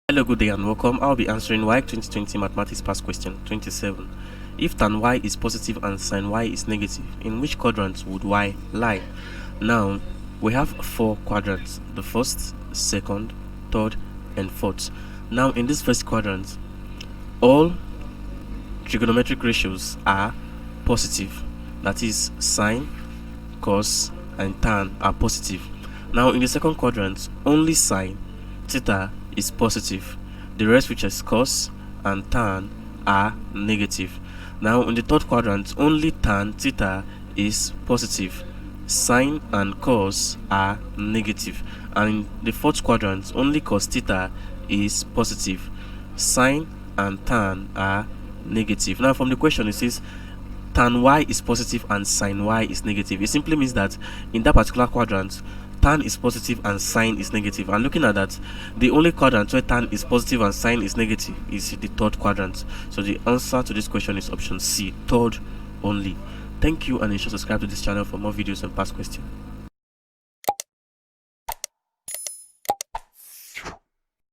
Hello, good day and welcome. I'll be answering WAEC 2020 Mathematics Past Question 27. If tan y is positive and sin y is negative, in which quadrant would y lie? Now, we have four quadrants: the first, second, third, and fourth. Now, in this first quadrant, all trigonometric ratios are positive. That is, sine, cos, and tan are positive. Now, in the second quadrant, only sine, theta, is positive. The rest, which is cos and tan, are negative. Now in the third quadrant, only tan theta is positive. Sine and cos are negative. And in the fourth quadrant, only cos theta is positive. Sine and tan are negative. Now from the question, it says tan y is positive and sin y is negative. It simply means that in that particular quadrant, tan is positive and sine is negative. And looking at that, the only quadrant where tan is positive and sine is negative is the third quadrant. So the answer to this question is option C, third only. Thank you, and you should subscribe to this channel for more videos on past questions.